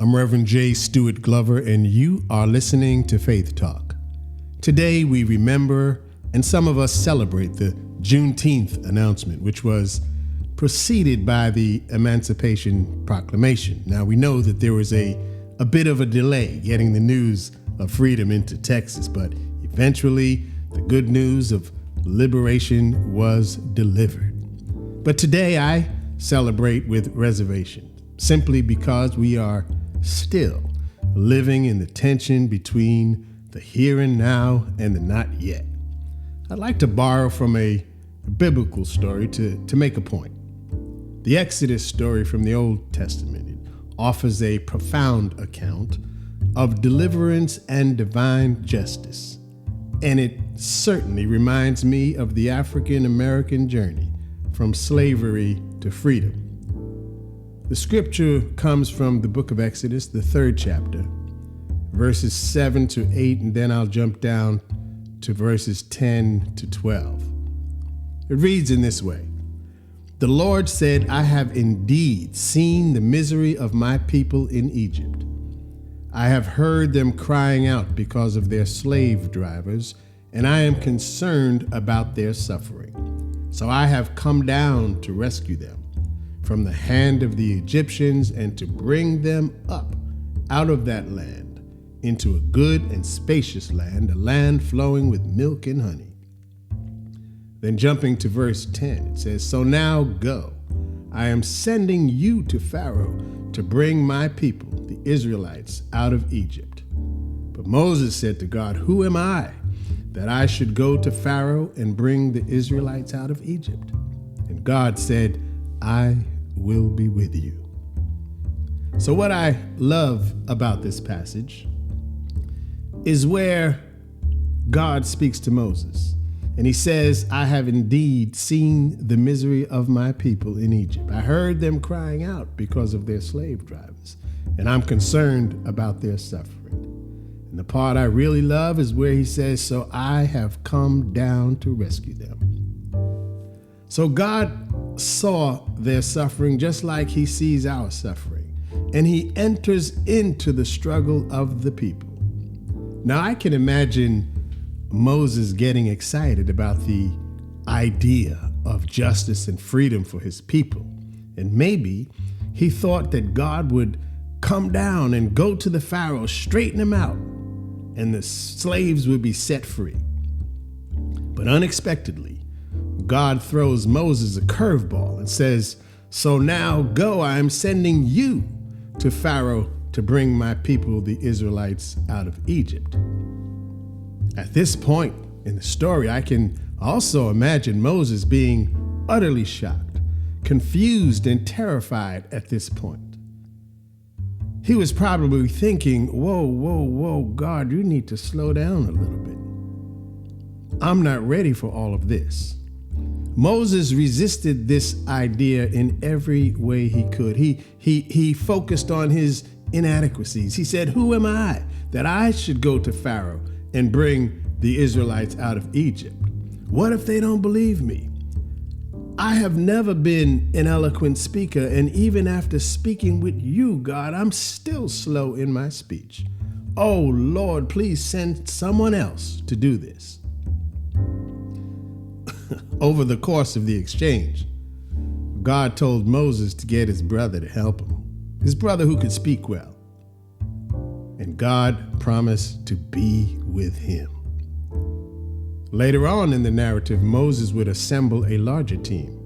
I'm Reverend J. Stewart Glover, and you are listening to Faith Talk. Today we remember, and some of us celebrate, the Juneteenth announcement, which was preceded by the Emancipation Proclamation. Now, we know that there was a bit of a delay getting the news of freedom into Texas, but eventually the good news of liberation was delivered. But today I celebrate with reservation, simply because we are still living in the tension between the here and now and the not yet. I'd like to borrow from a biblical story to make a point. The Exodus story from the Old Testament, it offers a profound account of deliverance and divine justice, and it certainly reminds me of the African American journey from slavery to freedom. The scripture comes from the book of Exodus, the 3rd chapter, verses 7 to 8, and then I'll jump down to verses 10 to 12. It reads in this way: "The Lord said, I have indeed seen the misery of my people in Egypt. I have heard them crying out because of their slave drivers, and I am concerned about their suffering. So I have come down to rescue them from the hand of the Egyptians and to bring them up out of that land into a good and spacious land, a land flowing with milk and honey." Then jumping to verse 10, it says, "So now go, I am sending you to Pharaoh to bring my people, the Israelites, out of Egypt." But Moses said to God, "Who am I that I should go to Pharaoh and bring the Israelites out of Egypt?" And God said, "I will be with you." So what I love about this passage is where God speaks to Moses. And he says, "I have indeed seen the misery of my people in Egypt. I heard them crying out because of their slave drivers, and I'm concerned about their suffering." And the part I really love is where he says, "So I have come down to rescue them." So God saw their suffering just like he sees our suffering, and he enters into the struggle of the people. Now, I can imagine Moses getting excited about the idea of justice and freedom for his people. And maybe he thought that God would come down and go to the Pharaoh, straighten him out, and the slaves would be set free. But unexpectedly, God throws Moses a curveball and says, "So now go, I am sending you to Pharaoh to bring my people, the Israelites, out of Egypt." At this point in the story, I can also imagine Moses being utterly shocked, confused, and terrified at this point. He was probably thinking, whoa, God, you need to slow down a little bit. I'm not ready for all of this. Moses resisted this idea in every way he could. He focused on his inadequacies. He said, "Who am I that I should go to Pharaoh and bring the Israelites out of Egypt? What if they don't believe me? I have never been an eloquent speaker, and even after speaking with you, God, I'm still slow in my speech. Oh, Lord, please send someone else to do this." Over the course of the exchange, God told Moses to get his brother to help him, his brother who could speak well. And God promised to be with him. Later on in the narrative, Moses would assemble a larger team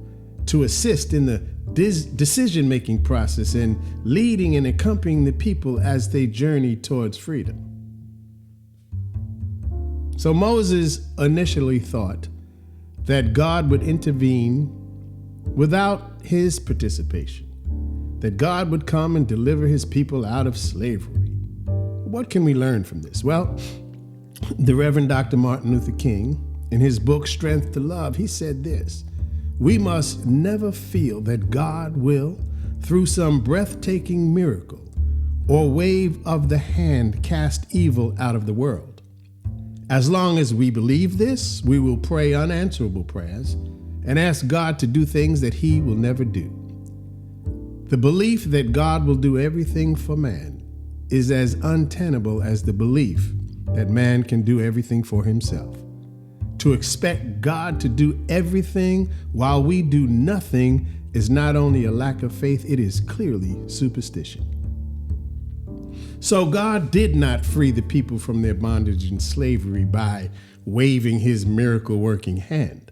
to assist in the decision-making process and leading and accompanying the people as they journey towards freedom. So Moses initially thought that God would intervene without his participation, that God would come and deliver his people out of slavery. What can we learn from this? Well, the Reverend Dr. Martin Luther King, in his book, Strength to Love, he said this: "We must never feel that God will, through some breathtaking miracle or wave of the hand, cast evil out of the world. As long as we believe this, we will pray unanswerable prayers and ask God to do things that he will never do. The belief that God will do everything for man is as untenable as the belief that man can do everything for himself. To expect God to do everything while we do nothing is not only a lack of faith, it is clearly superstition. So God did not free the people from their bondage and slavery by waving his miracle-working hand.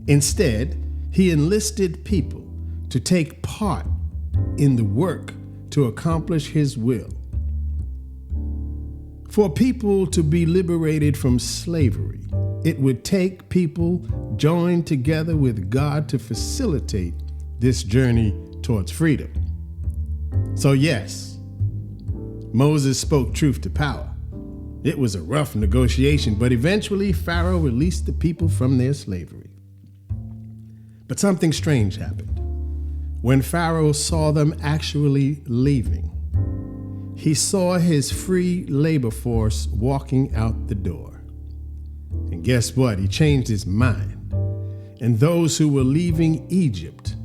Instead, he enlisted people to take part in the work to accomplish his will. For people to be liberated from slavery, it would take people joined together with God to facilitate this journey towards freedom. So yes, Moses spoke truth to power. It was a rough negotiation, but eventually Pharaoh released the people from their slavery. But something strange happened. When Pharaoh saw them actually leaving, he saw his free labor force walking out the door. And guess what? He changed his mind. And those who were leaving Egypt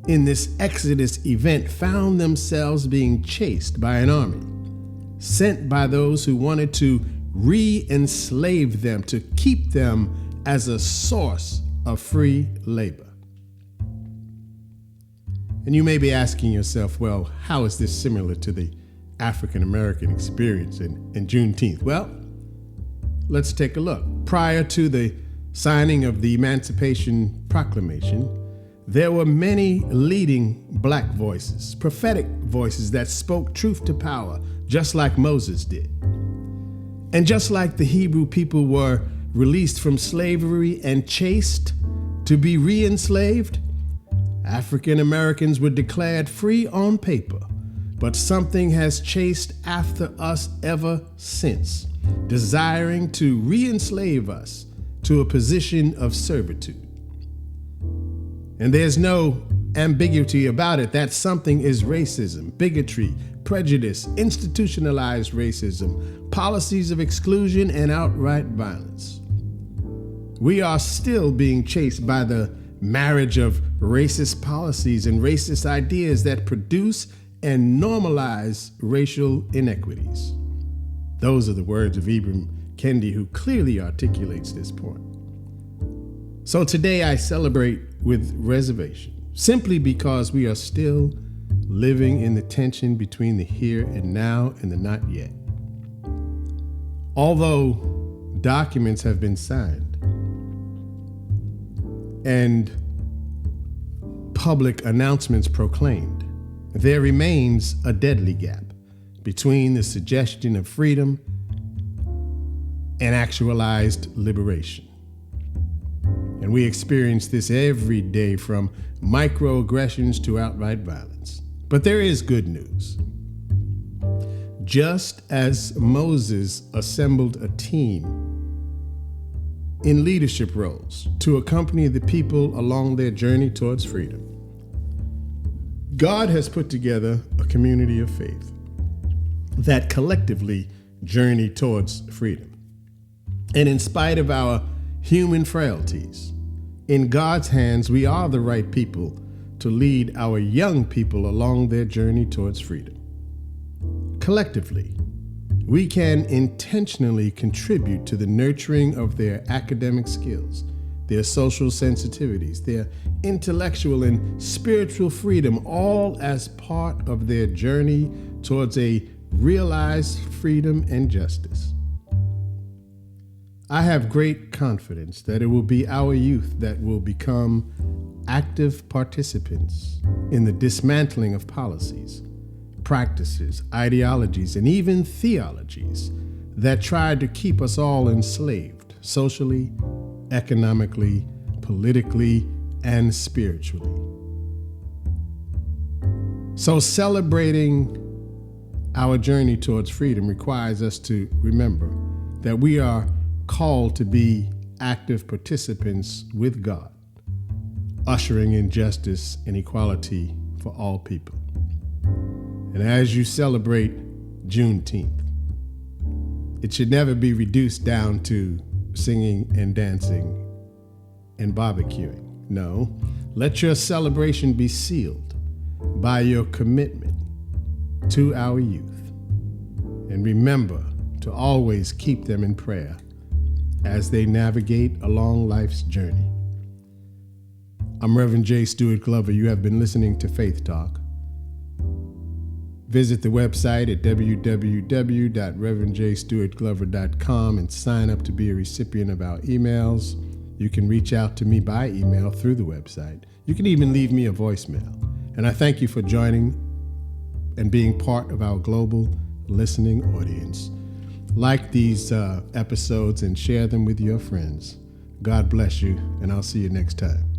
in this Exodus event found themselves being chased by an army, sent by those who wanted to re-enslave them, to keep them as a source of free labor. And you may be asking yourself, well, how is this similar to the African American experience in Juneteenth? Well, let's take a look. Prior to the signing of the Emancipation Proclamation, there were many leading black voices, prophetic voices that spoke truth to power, just like Moses did. And just like the Hebrew people were released from slavery and chased to be re-enslaved, African Americans were declared free on paper, but something has chased after us ever since, desiring to re-enslave us to a position of servitude. And there's no ambiguity about it. That something is racism, bigotry, prejudice, institutionalized racism, policies of exclusion, and outright violence. We are still being chased by the marriage of racist policies and racist ideas that produce and normalize racial inequities. Those are the words of Ibram Kendi, who clearly articulates this point. So today I celebrate with reservation, simply because we are still living in the tension between the here and now and the not yet. Although documents have been signed and public announcements proclaimed, there remains a deadly gap between the suggestion of freedom and actualized liberation. And we experience this every day, from microaggressions to outright violence. But there is good news. Just as Moses assembled a team in leadership roles to accompany the people along their journey towards freedom, God has put together a community of faith that collectively journey towards freedom. And in spite of our human frailties, in God's hands, we are the right people to lead our young people along their journey towards freedom. Collectively, we can intentionally contribute to the nurturing of their academic skills, their social sensitivities, their intellectual and spiritual freedom, all as part of their journey towards a realized freedom and justice. I have great confidence that it will be our youth that will become active participants in the dismantling of policies, practices, ideologies, and even theologies that tried to keep us all enslaved socially, economically, politically, and spiritually. So celebrating our journey towards freedom requires us to remember that we are called to be active participants with God, ushering in justice and equality for all people. And as you celebrate Juneteenth, it should never be reduced down to singing and dancing and barbecuing. No, let your celebration be sealed by your commitment to our youth, And remember to always keep them in prayer as they navigate along life's journey. I'm Reverend J. Stewart Glover. You have been listening to Faith Talk. Visit the website at www.reverendjstewartglover.com and sign up to be a recipient of our emails. You can reach out to me by email through the website. You can even leave me a voicemail. And I thank you for joining and being part of our global listening audience. Like these episodes and share them with your friends. God bless you, and I'll see you next time.